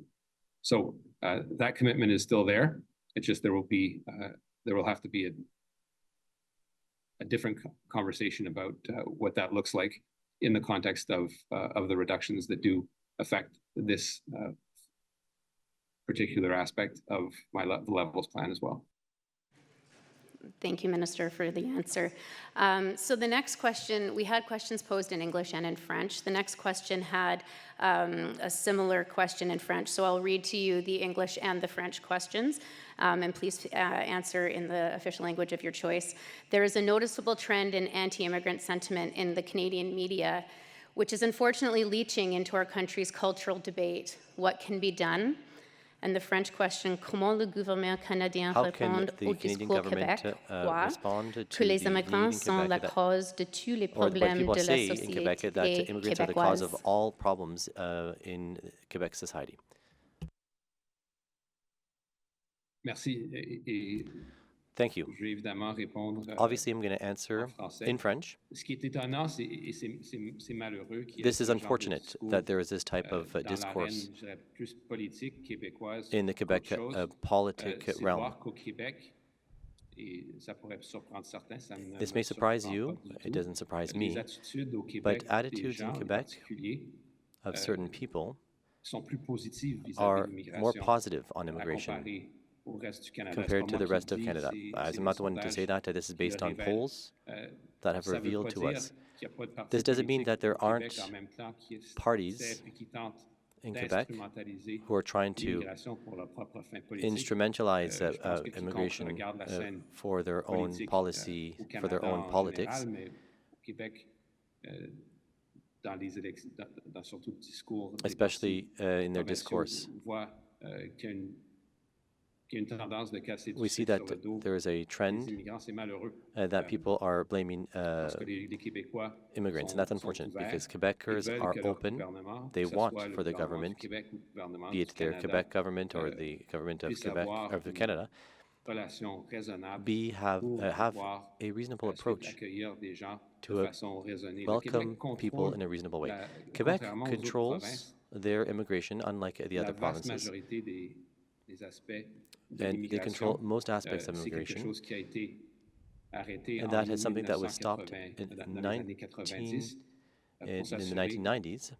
so that commitment is still there. It's just there will have to be a different conversation about what that looks like in the context of the reductions that do affect this particular aspect of the levels plan as well. Thank you, Minister, for the answer. So the next question, we had questions posed in English and in French. The next question had a similar question in French. So I'll read to you the English and the French questions, and please answer in the official language of your choice. There is a noticeable trend in anti-immigrant sentiment in the Canadian media, which is unfortunately leaching into our country's cultural debate. What can be done? And the French question, comment le gouvernement canadien répond au discours québécois que les immigrants sont la cause de tous les problèmes de la société that immigrants are the cause of all problems in Quebec society? Merci. Thank you. Obviously, I'm going to answer in French. This is unfortunate that there is this type of discourse in the Quebec politic realm. This may surprise you, it doesn't surprise me, but attitudes in Quebec of certain people are more positive on immigration compared to the rest of Canada. I'm not the one to say that. This is based on polls that have revealed to us. This doesn't mean that there aren't parties in Quebec who are trying to instrumentalize immigration for their own policy, for their own politics. Especially in their discourse. We see that there is a trend that people are blaming immigrants, and that's unfortunate because Quebecers are open. They want for the government, be it their Quebec government or the government of Quebec or of Canada, have a reasonable approach to welcome people in a reasonable way. Quebec controls their immigration, unlike the other provinces, and they control most aspects of immigration. And that is something that was stopped in the 1990s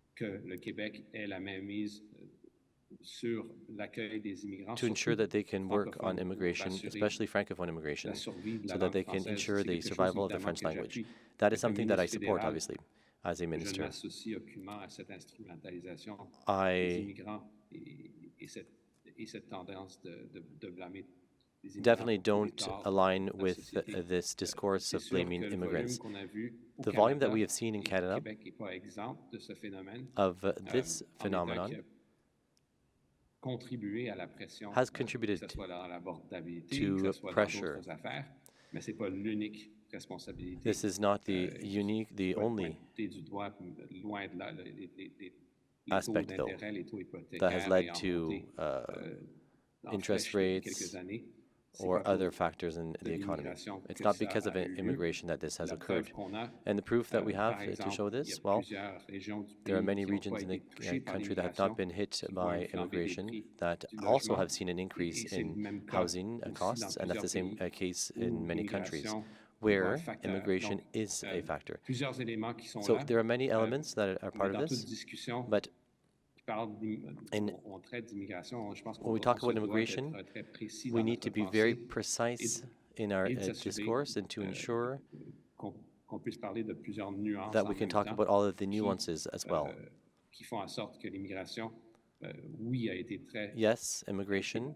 to ensure that they can work on immigration, especially Francophone immigration, so that they can ensure the survival of the French language. That is something that I support, obviously, as a minister. I definitely don't align with this discourse of blaming immigrants. The volume that we have seen in Canada of this phenomenon has contributed to pressure. This is not the only aspect, though, that has led to interest rates or other factors in the economy. It's not because of immigration that this has occurred. And the proof that we have to show this, well, there are many regions in the country that have not been hit by immigration that also have seen an increase in housing costs, and that's the same case in many countries where immigration is a factor. So there are many elements that are part of this, but when we talk about immigration, we need to be very precise in our discourse and to ensure that we can talk about all of the nuances as well. Yes, immigration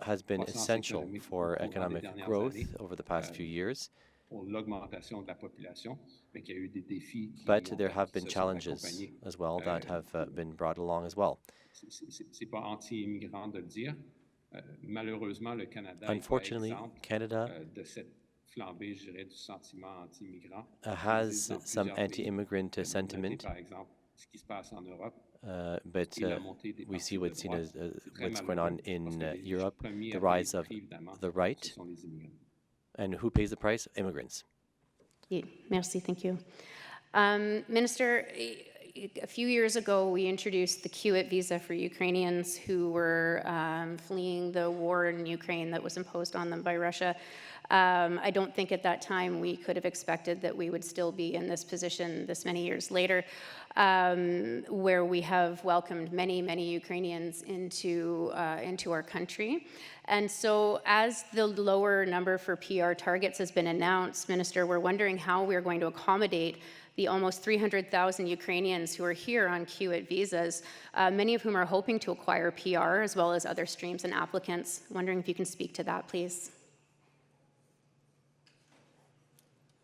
has been essential for economic growth over the past few years, but there have been challenges as well that have been brought along as well. Unfortunately, Canada has some anti-immigrant sentiment, but we see what's going on in Europe, the rise of the right, and who pays the price? Immigrants. Merci, thank you. Minister, a few years ago, we introduced the QIT visa for Ukrainians who were fleeing the war in Ukraine that was imposed on them by Russia. I don't think at that time we could have expected that we would still be in this position this many years later, where we have welcomed many, many Ukrainians into our country. And so as the lower number for PR targets has been announced, Minister, we're wondering how we're going to accommodate the almost 300,000 Ukrainians who are here on QIT visas, many of whom are hoping to acquire PR as well as other streams and applicants. Wondering if you can speak to that, please.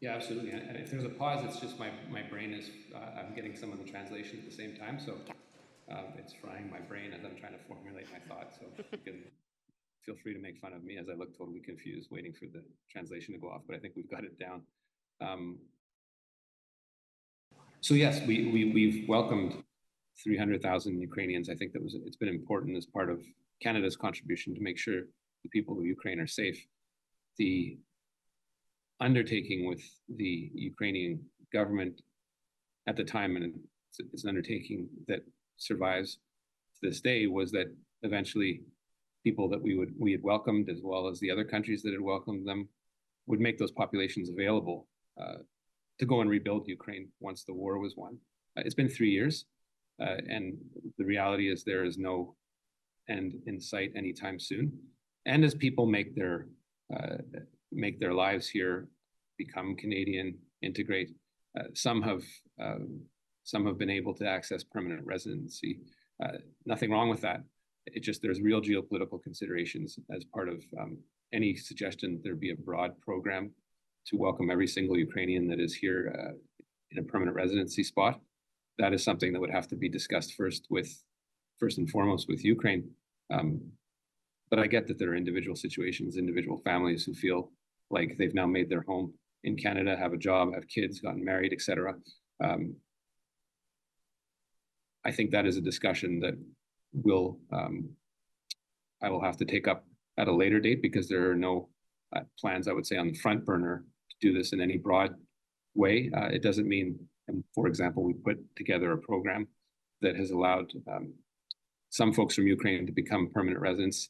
Yeah, absolutely. And if there's a pause, it's just my brain is, I'm getting some of the translation at the same time, so it's frying my brain as I'm trying to formulate my thoughts. So you can feel free to make fun of me as I look totally confused, waiting for the translation to go off, but I think we've got it down. So yes, we've welcomed 300,000 Ukrainians. I think it's been important as part of Canada's contribution to make sure the people of Ukraine are safe. The undertaking with the Ukrainian government at the time, and it's an undertaking that survives to this day, was that eventually people that we had welcomed, as well as the other countries that had welcomed them, would make those populations available to go and rebuild Ukraine once the war was won. It's been 3 years, and the reality is there is no end in sight anytime soon. And as people make their lives here become Canadian, integrate. Some have been able to access permanent residency. Nothing wrong with that. It just, there's real geopolitical considerations as part of any suggestion that there be a broad program to welcome every single Ukrainian that is here in a permanent residency spot. That is something that would have to be discussed first and foremost with Ukraine. But I get that there are individual situations, individual families who feel like they've now made their home in Canada, have a job, have kids, gotten married, etc. I think that is a discussion that I will have to take up at a later date, because there are no plans, I would say, on the front burner to do this in any broad way. It doesn't mean, for example, we put together a program that has allowed some folks from Ukraine to become permanent residents.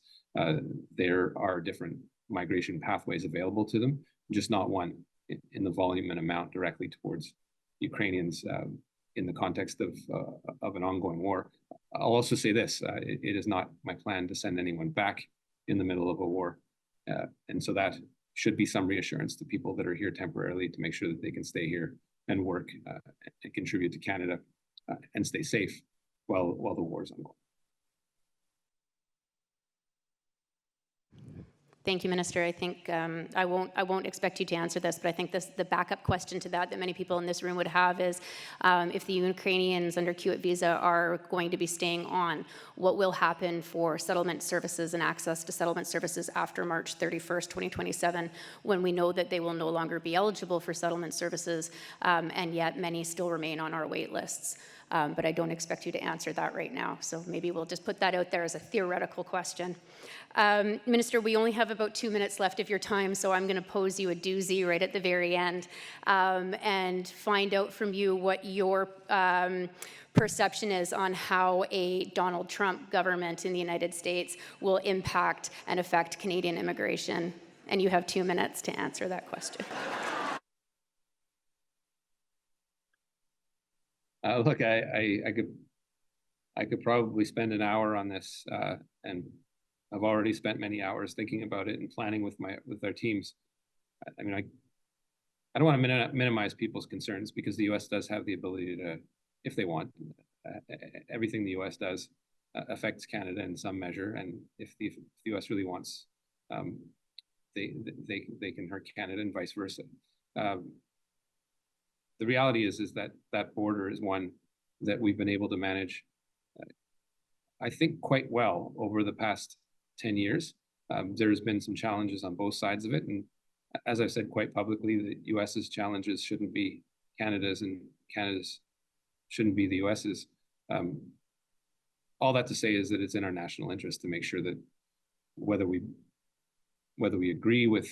There are different migration pathways available to them, just not one in the volume and amount directly towards Ukrainians in the context of an ongoing war. I'll also say this, it is not my plan to send anyone back in the middle of a war. And so that should be some reassurance to people that are here temporarily, to make sure that they can stay here and work and contribute to Canada and stay safe while the war is ongoing. Thank you, Minister. I think I won't expect you to answer this, but I think the backup question to that many people in this room would have is, if the Ukrainians under QIT visa are going to be staying on, what will happen for settlement services and access to settlement services after March 31st, 2027, when we know that they will no longer be eligible for settlement services, and yet many still remain on our wait lists. But I don't expect you to answer that right now. So maybe we'll just put that out there as a theoretical question. Minister, we only have about 2 minutes left of your time, so I'm going to pose you a doozy right at the very end and find out from you what your perception is on how a Donald Trump government in the United States will impact and affect Canadian immigration. And you have 2 minutes to answer that question. Look, I could probably spend an hour on this, and I've already spent many hours thinking about it and planning with our teams. I mean, I don't want to minimize people's concerns, because the U.S. does have the ability to, if they want, everything the U.S. does affects Canada in some measure, and if the U.S. really wants, they can hurt Canada and vice versa. The reality is that border is one that we've been able to manage, I think, quite well over the past 10 years. There's been some challenges on both sides of it. And as I've said quite publicly, the US's challenges shouldn't be Canada's, and Canada's shouldn't be the US's. All that to say is that it's in our national interest to make sure that whether we agree with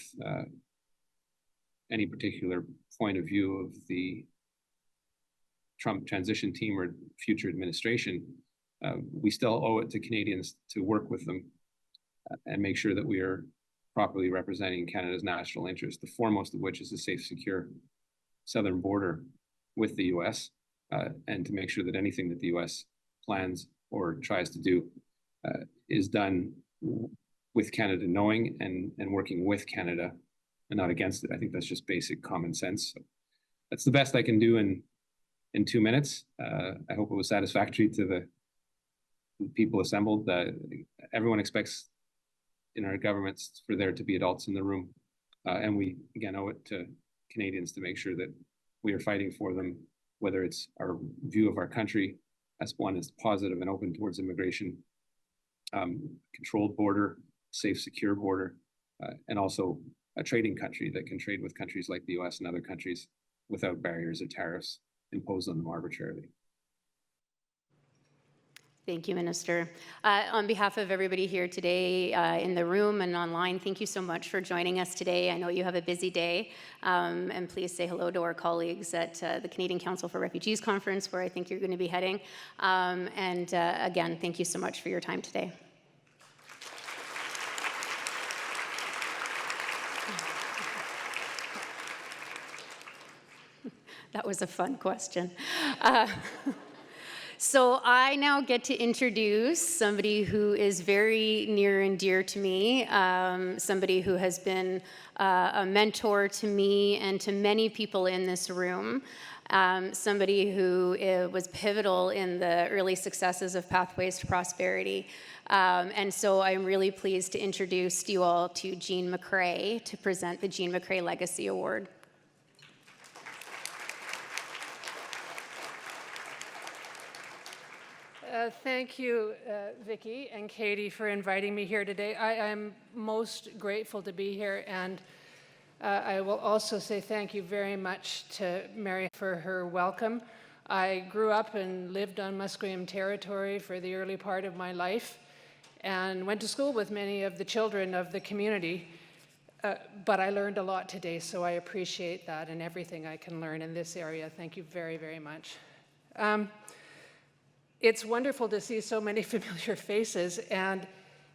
any particular point of view of the Trump transition team or future administration, we still owe it to Canadians to work with them and make sure that we are properly representing Canada's national interest, the foremost of which is a safe, secure southern border with the US, and to make sure that anything that the US plans or tries to do is done with Canada knowing and working with Canada and not against it. I think that's just basic common sense. So that's the best I can do in 2 minutes. I hope it was satisfactory to the people assembled. Everyone expects in our governments for there to be adults in the room. And we, again, owe it to Canadians to make sure that we are fighting for them, whether it's our view of our country as one is positive and open towards immigration, controlled border, safe, secure border, and also a trading country that can trade with countries like the US and other countries without barriers or tariffs imposed on them arbitrarily. Thank you, Minister. On behalf of everybody here today in the room and online, thank you so much for joining us today. I know you have a busy day, and please say hello to our colleagues at the Canadian Council for Refugees Conference, where I think you're going to be heading. And again, thank you so much for your time today. That was a fun question. So I now get to introduce somebody who is very near and dear to me, somebody who has been a mentor to me and to many people in this room, somebody who was pivotal in the early successes of Pathways to Prosperity. And so I'm really pleased to introduce you all to Jean McRae to present the Jean McRae Legacy Award. Thank you, Vicki and Katie, for inviting me here today. I am most grateful to be here, and I will also say thank you very much to Mary for her welcome. I grew up and lived on Musqueam territory for the early part of my life and went to school with many of the children of the community, but I learned a lot today, so I appreciate that and everything I can learn in this area. Thank you very, very much. It's wonderful to see so many familiar faces, and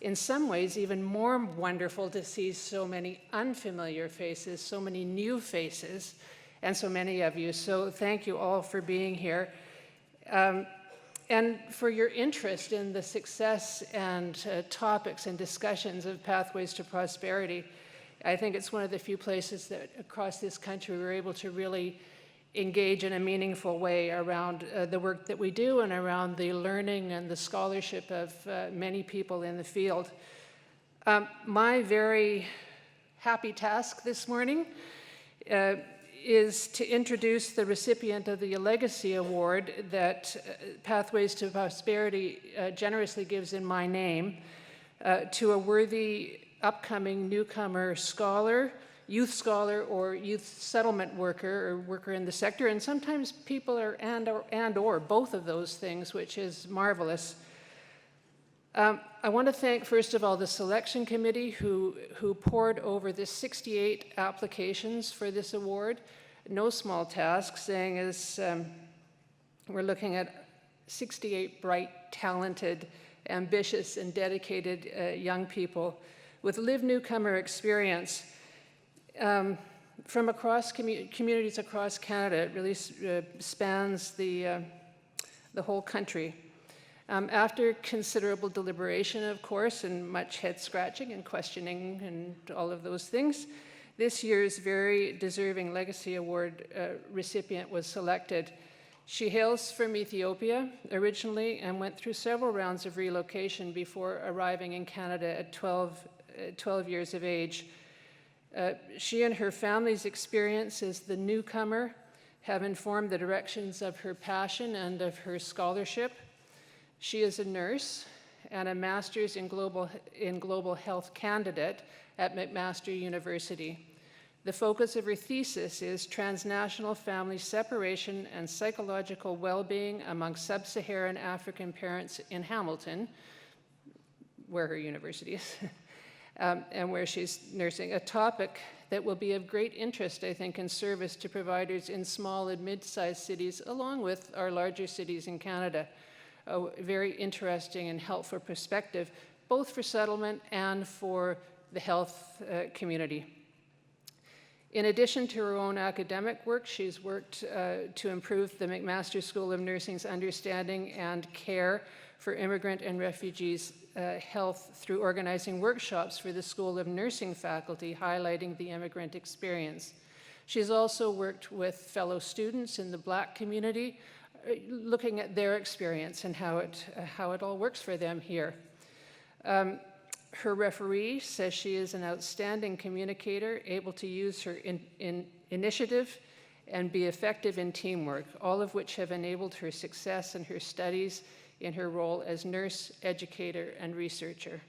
in some ways even more wonderful to see so many unfamiliar faces, so many new faces, and so many of you. So thank you all for being here, and for your interest in the success and topics and discussions of Pathways to Prosperity. I think it's one of the few places that across this country we're able to really engage in a meaningful way around the work that we do and around the learning and the scholarship of many people in the field. My very happy task this morning is to introduce the recipient of the Legacy Award that Pathways to Prosperity generously gives in my name to a worthy upcoming newcomer scholar, youth scholar, or youth settlement worker, or worker in the sector, and sometimes people are and or both of those things, which is marvelous. I want to thank, first of all, the selection committee who pored over the 68 applications for this award. No small task, saying as we're looking at 68 bright, talented, ambitious, and dedicated young people with lived newcomer experience. From across communities across Canada. It really spans the whole country. After considerable deliberation, of course, and much head scratching and questioning and all of those things, this year's very deserving Legacy Award recipient was selected. She hails from Ethiopia originally and went through several rounds of relocation before arriving in Canada at 12 years of age. She and her family's experience as the newcomer have informed the directions of her passion and of her scholarship. She is a nurse and a master's in global health candidate at McMaster University. The focus of her thesis is transnational family separation and psychological well-being among sub-Saharan African parents in Hamilton, where her university is. And where she's nursing, a topic that will be of great interest, I think, in service to providers in small and mid-sized cities, along with our larger cities in Canada. A very interesting and helpful perspective, both for settlement and for the health community. In addition to her own academic work, she's worked to improve the McMaster School of Nursing's understanding and care for immigrant and refugees' health through organizing workshops for the School of Nursing faculty, highlighting the immigrant experience. She's also worked with fellow students in the Black community, looking at their experience and how it all works for them here. Her referee says she is an outstanding communicator, able to use her initiative and be effective in teamwork, all of which have enabled her success in her studies in her role as nurse, educator, and researcher.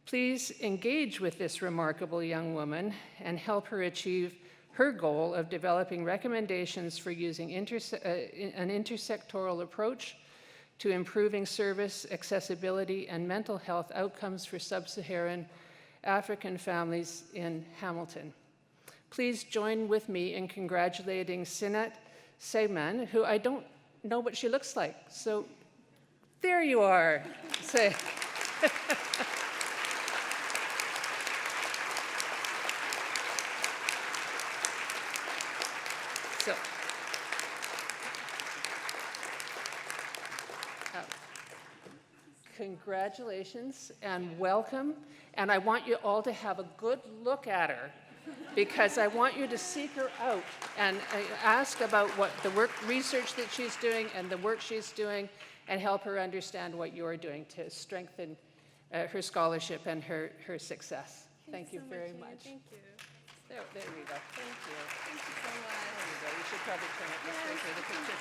Please engage with this remarkable young woman and help her achieve her goal of developing recommendations for using an intersectoral approach to improving service, accessibility, and mental health outcomes for sub-Saharan African families in Hamilton. Please join with me in congratulating Sinet Seyman, who I don't know what she looks like, so there you are. Say. congratulations and welcome. And I want you all to have a good look at her, because I want you to seek her out and ask about what the research that she's doing and the work she's doing, and help her understand what you're doing to strengthen her scholarship and her success. Thank you very much. Thank you. There we go. Thank you. Thank you so much. There you go. You should probably turn it this way for the picture.